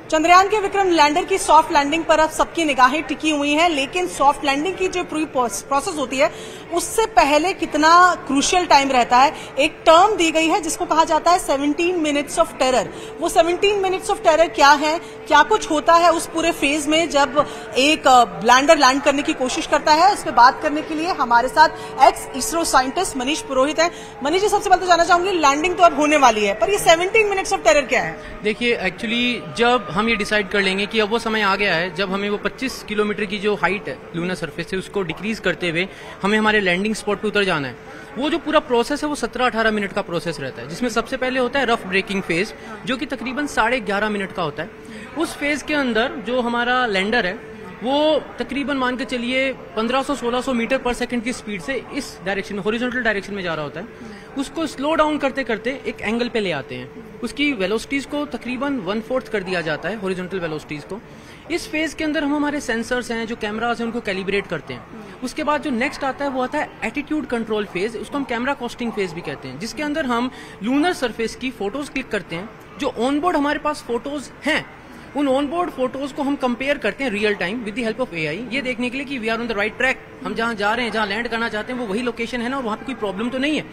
चंद्रयान के विक्रम लैंडर की soft landing पर अब सबकी निगाहें टिकी हुई हैं, लेकिन सॉफ्ट लैंडिंग की जो प्री प्रोसेस होती है उससे पहले कितना क्रूशियल टाइम रहता है। एक टर्म दी गई है जिसको कहा जाता है 17 मिनट्स ऑफ टेरर। वो 17 मिनट्स ऑफ टेरर क्या है, क्या कुछ होता है उस पूरे फेज में जब एक लैंडर लैंड करने की कोशिश करता है, उस पर बात करने के लिए हमारे साथ एक्स इसरो साइंटिस्ट मनीष पुरोहित है। मनीष जी, सबसे पहले तो जानना चाहूंगी, लैंडिंग तो अब होने वाली है, पर ये 17 मिनट्स ऑफ टेरर क्या है? देखिए, एक्चुअली जब हम ये डिसाइड कर लेंगे कि अब वो समय आ गया है जब हमें वो 25 किलोमीटर की जो हाइट है लूनर सरफेस से उसको डिक्रीज करते हुए हमें हमारे लैंडिंग स्पॉट पे उतर जाना है, वो जो पूरा प्रोसेस है वो 17-18 मिनट का प्रोसेस रहता है, जिसमें सबसे पहले होता है रफ ब्रेकिंग फेज जो कि तकरीबन 11.5 मिनट का होता है। उस फेज के अंदर जो हमारा लैंडर है वो तकरीबन मान के चलिए 1500-1600 मीटर पर सेकंड की स्पीड से इस डायरेक्शन में, हॉरिजॉन्टल डायरेक्शन में जा रहा होता है। उसको स्लो डाउन करते करते एक एंगल पे ले आते हैं, उसकी वेलोसिटीज को तकरीबन 1/4 कर दिया जाता है, हॉरिजॉन्टल वेलोसिटीज को। इस फेज के अंदर हम हमारे सेंसर्स हैं, जो कैमरास हैं, उनको कैलिब्रेट करते हैं। उसके बाद जो नेक्स्ट आता है वो आता है एटीट्यूड कंट्रोल फेज, उसको हम कैमरा कॉस्टिंग फेज भी कहते हैं, जिसके अंदर हम लूनर सरफेस की फोटोज क्लिक करते हैं। जो ऑनबोर्ड हमारे पास फोटोज हैं उन ऑनबोर्ड फोटोज को हम कंपेयर करते हैं real time with the help of AI, ये देखने के लिए कि we are on the right track, हम जहां जा रहे हैं, जहां लैंड करना चाहते हैं वो वही लोकेशन है ना, और वहां पे कोई प्रॉब्लम तो नहीं है।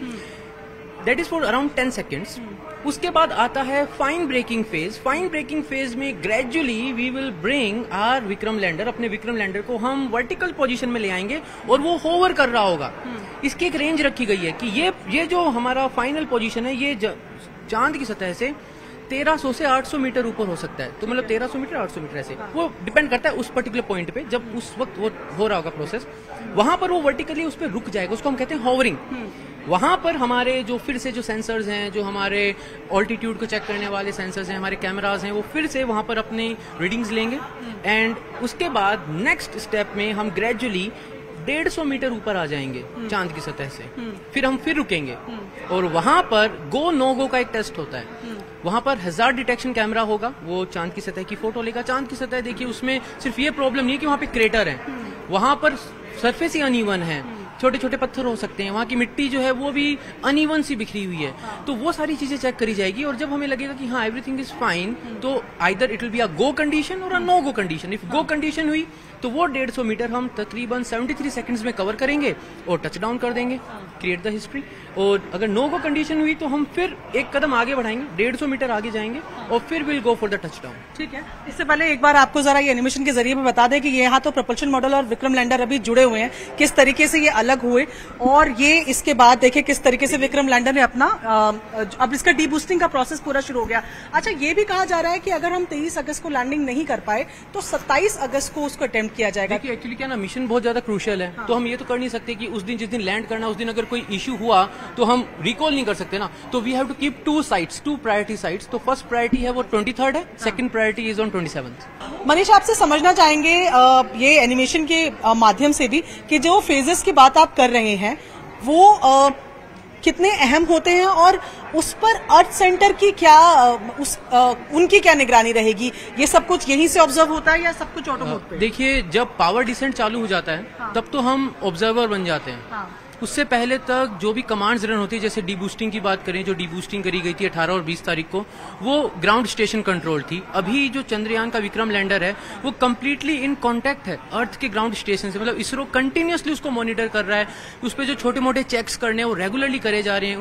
That is for around 10 seconds. उसके बाद आता है fine breaking phase. Fine breaking phase में gradually we will bring our Vikram lander, अपने विक्रम लैंडर को हम वर्टिकल पोजीशन में ले आएंगे और वो होवर कर रहा होगा। इसकी एक रेंज रखी गई है कि ये जो हमारा फाइनल पोजीशन है ये चांद की सतह से 1300 से 800 मीटर ऊपर हो सकता है। तो मतलब 1300 मीटर 800 मीटर ऐसे, वो डिपेंड करता है उस पर्टिकुलर पॉइंट पे, जब उस वक्त वो हो रहा होगा प्रोसेस, वहां पर वो वर्टिकली उस पर रुक जाएगा, उसको हम कहते हैं हॉवरिंग। वहां पर हमारे जो फिर से जो सेंसर्स हैं, जो हमारे ऑल्टीट्यूड को चेक करने वाले सेंसर्स हैं, हमारे कैमराज हैं, वो फिर से वहां पर अपनी रीडिंग्स लेंगे। एंड उसके बाद नेक्स्ट स्टेप में हम ग्रेजुअली 150 मीटर ऊपर आ जाएंगे चांद की सतह से, फिर हम फिर रुकेंगे और वहां पर गो नो गो का एक टेस्ट होता है। वहां पर हजार्ड डिटेक्शन कैमरा होगा, वो चांद की सतह की फोटो लेगा। चांद की सतह देखिए, उसमें सिर्फ ये प्रॉब्लम नहीं है कि वहां पे क्रेटर है, वहां पर सरफेस ही अनइवन है, छोटे छोटे पत्थर हो सकते हैं, वहां की मिट्टी जो है वो भी अनइवन सी बिखरी हुई है। तो वो सारी चीजें चेक करी जाएगी और जब हमें लगेगा कि हाँ एवरीथिंग इज फाइन, तो either it will be a go condition और a no go condition. If go condition हुई तो वो 150 मीटर हम तकरीबन 73 सेकंड्स में कवर करेंगे और टच डाउन कर देंगे, क्रिएट द हिस्ट्री। और अगर नो गो कंडीशन हुई तो हम फिर एक कदम आगे बढ़ाएंगे, 150 मीटर आगे जाएंगे और फिर will go for the touch down. ठीक है, इससे पहले एक बार आपको जरा ये एनिमेशन के जरिए में बता दें कि ये यहाँ तो प्रोपल्शन मॉडल और विक्रम लैंडर अभी जुड़े हुए हैं, किस तरीके से ये अलग हुए, और ये इसके बाद देखें किस तरीके से विक्रम लैंडर ने अपना अब इसका डीबूस्टिंग का प्रोसेस पूरा शुरू हो गया। अच्छा, ये भी कहा जा रहा है कि अगर हम 23 अगस्त को लैंडिंग नहीं कर पाए तो 27 अगस्त को उसको अटेम्प्ट किया जाएगा। एक्चुअली क्या ना, मिशन बहुत ज्यादा क्रूशियल है। तो हम ये तो कर नहीं सकते कि उस दिन जिस दिन लैंड करना उस दिन अगर कोई इश्यू हुआ तो हम रिकॉल नहीं कर सकते ना। तो we have to keep 2 sites, 2 priority sites. तो फर्स्ट प्रायोरिटी है वो 23rd है, second priority is on 27th। Manish, आपसे समझना चाहेंगे ये एनिमेशन के माध्यम से भी कि जो फेजेस की बात आप कर रहे हैं वो कितने अहम होते हैं और उस पर अर्थ सेंटर की क्या उनकी क्या निगरानी रहेगी? ये सब कुछ यहीं से ऑब्जर्व होता है या सब कुछ ऑटोमोट पे? देखिए, जब पावर डिसेंट चालू हो जाता है तब तो हम ऑब्जर्वर बन जाते हैं। उससे पहले तक जो भी कमांड्स रन होती है, जैसे डीबूस्टिंग की बात करें, जो डीबूस्टिंग करी गई थी 18 और 20 तारीख को, वो ग्राउंड स्टेशन कंट्रोल थी। अभी जो चंद्रयान का विक्रम लैंडर है वो कम्प्लीटली इन कांटेक्ट है अर्थ के ग्राउंड स्टेशन से, मतलब इसरो कंटिन्यूअसली उसको मॉनिटर कर रहा है। उस पर जो छोटे मोटे चेक्स करने हैं वो रेगुलरली करे जा रहे हैं,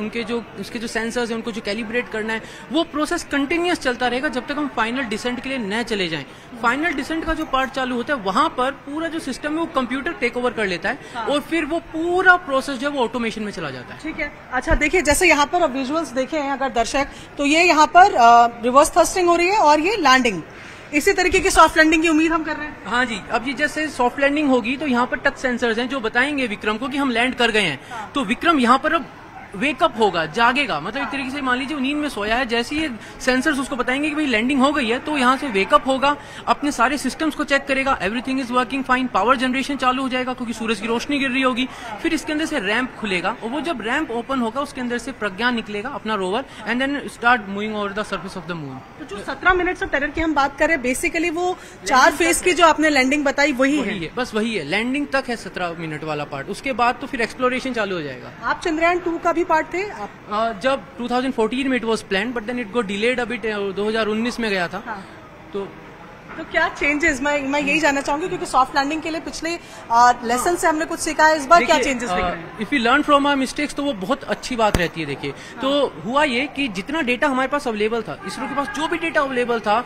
उसके जो सेंसर्स हैं उनको जो कैलिब्रेट करना है वो प्रोसेस कंटिन्यूअस चलता रहेगा जब तक हम फाइनल डिसेंट के लिए न चले जाएं। फाइनल डिसेंट का जो पार्ट चालू होता है वहां पर पूरा जो सिस्टम है वो कंप्यूटर टेक ओवर कर लेता है और फिर वो पूरा प्रोसेस जो है वो ऑटोमेशन में चला जाता है। ठीक है। अच्छा, देखिए जैसे यहाँ पर विजुअल्स देखे हैं अगर दर्शक, तो ये यहाँ पर रिवर्स थ्रस्टिंग हो रही है और ये लैंडिंग, इसी तरीके की सॉफ्ट लैंडिंग की उम्मीद हम कर रहे हैं। हाँ जी, अब ये जैसे सॉफ्ट लैंडिंग होगी तो यहाँ पर टच सेंसर्स हैं जो बताएंगे विक्रम को कि हम लैंड कर गए हैं। तो विक्रम यहाँ पर अब वेकअप होगा, जागेगा, मतलब एक तरीके से मान लीजिए नींद में सोया है, जैसे ही सेंसर्स उसको बताएंगे कि भाई लैंडिंग हो गई है तो यहाँ से वेकअप होगा, अपने सारे सिस्टम्स को चेक करेगा, everything is working fine, power generation चालू हो जाएगा क्योंकि सूरज की रोशनी गिर रही होगी। फिर इसके अंदर से रैंप खुलेगा और वो जब रैंप ओपन होगा उसके अंदर से प्रज्ञान निकलेगा अपना rover and then start moving over the surface of the moon. तो जो 17 मिनट्स ऑफ टेरर की हम बात करें, बेसिकली वो 4 फेज की जो आपने लैंडिंग बताई वही है, बस वही है, लैंडिंग तक है 17 मिनट वाला पार्ट। उसके बाद तो फिर एक्सप्लोरेशन चालू हो जाएगा। आप चंद्रयान 2 का भी पार्ट थे? जब 2014 में it was plan but then it go delayed a bit, 2019 में गया था। तो क्या चेंजेस, मैं यही जानना चाहूंगी, क्योंकि सॉफ्ट लैंडिंग के लिए पिछले लेसन से हमने कुछ सीखा है, इस बार क्या चेंजेस दिख रहे हैं? If you learn from our mistakes तो वो बहुत अच्छी बात रहती है। देखिए तो हुआ ये कि जितना डेटा हमारे पास अवेलेबल था, इसरो के पास जो भी डेटा अवेलेबल था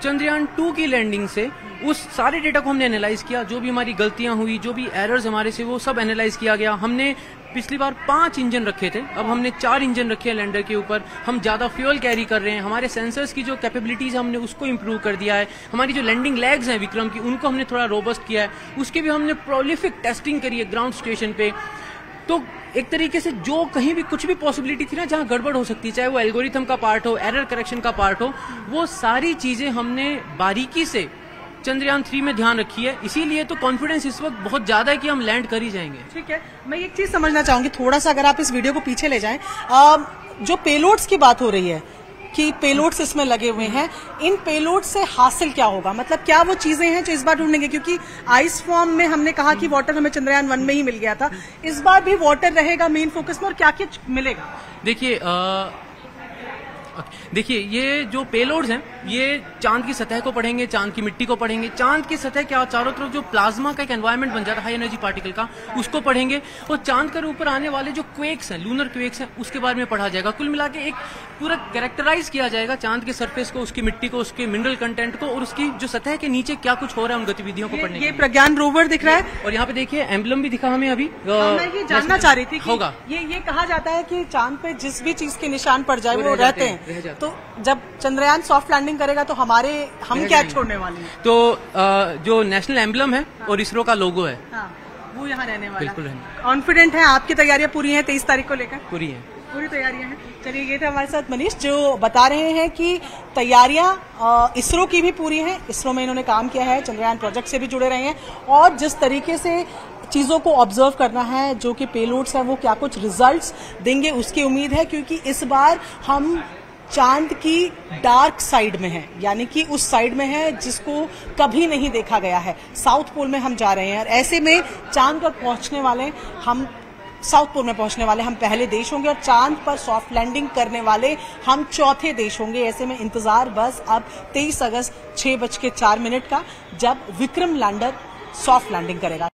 चंद्रयान 2 की लैंडिंग से, उस सारे डेटा को हमने एनालाइज किया। जो भी हमारी गलतियां हुई, जो भी एरर्स हमारे से, वो सब एनालाइज किया गया। हमने पिछली बार 5 इंजन रखे थे, अब हमने 4 इंजन रखे हैं लैंडर के ऊपर। हम ज्यादा फ्यूल कैरी कर रहे हैं, हमारे सेंसर्स की जो कैपेबिलिटीज हमने उसको इम्प्रूव कर दिया है। हमारी जो लैंडिंग लेग्स हैं विक्रम की, उनको हमने थोड़ा रोबस्ट किया है। उसकी भी हमने प्रोलिफिक टेस्टिंग करी है ग्राउंड स्टेशन पे। तो एक तरीके से जो कहीं भी कुछ भी पॉसिबिलिटी थी ना जहां गड़बड़ हो सकती है, चाहे वो एल्गोरिथम का पार्ट हो, एरर करेक्शन का पार्ट हो, वो सारी चीजें हमने बारीकी से चंद्रयान 3 में ध्यान रखी है। इसीलिए तो कॉन्फिडेंस इस वक्त बहुत ज्यादा है कि हम लैंड कर ही जाएंगे। ठीक है, मैं एक चीज समझना चाहूंगी थोड़ा सा, अगर आप इस वीडियो को पीछे ले जाएं, जो पेलोड्स की बात हो रही है कि पेलोड्स इसमें लगे हुए हैं, इन पेलोड से हासिल क्या होगा? मतलब क्या वो चीजें हैं जो इस बार ढूंढेंगे? क्योंकि आइस फॉर्म में हमने कहा कि वाटर हमें चंद्रयान 1 में ही मिल गया था, इस बार भी वाटर रहेगा मेन फोकस में, और क्या क्या मिलेगा? देखिए ये जो पेलोड्स हैं ये चांद की सतह को पढ़ेंगे, चांद की मिट्टी को पढ़ेंगे। चांद की सतह क्या, चारों तरफ जो प्लाज्मा का एक एनवायरनमेंट बन जाता है हाई एनर्जी पार्टिकल का, उसको पढ़ेंगे। और चांद के ऊपर आने वाले जो क्वेक्स हैं, लूनर क्वेक्स हैं, उसके बारे में पढ़ा जाएगा। कुल मिला के एक पूरा कैरेक्टराइज किया जाएगा चांद के सरफेस को, उसकी मिट्टी को, उसके मिनरल कंटेंट को, और उसकी जो सतह के नीचे क्या कुछ हो रहा है उन गतिविधियों को पढ़ने। ये प्रज्ञान रोवर दिख रहा है, और यहाँ पे देखिए एम्बलम भी दिखा हमें अभी। मैं ये जानना चाह रही थी कि होगा ये कहा जाता है कि चांद पे जिस भी चीज के निशान पड़ जाए वो रहते हैं, तो जब चंद्रयान सॉफ्ट लैंडिंग करेगा तो हम क्या छोड़ने वाले हैं? तो जो नेशनल एम्बलम है और इसरो का लोगो है, वो यहाँ रहने वाला। बिल्कुल है। कॉन्फिडेंट है? आपकी तैयारियां पूरी हैं 23 तारीख को लेकर? पूरी है, पूरी तैयारियां हैं। चलिए, ये थे हमारे साथ मनीष जो बता रहे हैं कि तैयारियां इसरो की भी पूरी हैं। इसरो में इन्होंने काम किया है, चंद्रयान प्रोजेक्ट से भी जुड़े रहे हैं, और जिस तरीके से चीजों को ऑब्जर्व करना है, जो कि पेलोड्स हैं वो क्या कुछ रिजल्ट्स देंगे उसकी उम्मीद है। क्योंकि इस बार हम चांद की डार्क साइड में है, यानी कि उस साइड में है जिसको कभी नहीं देखा गया है। साउथ पोल में हम जा रहे हैं, और ऐसे में चांद पर पहुंचने वाले हम, साउथ पोल में पहुंचने वाले हम पहले देश होंगे, और चांद पर सॉफ्ट लैंडिंग करने वाले हम चौथे देश होंगे। ऐसे में इंतजार बस अब 23 अगस्त 6:04 का, जब विक्रम लैंडर सॉफ्ट लैंडिंग करेगा।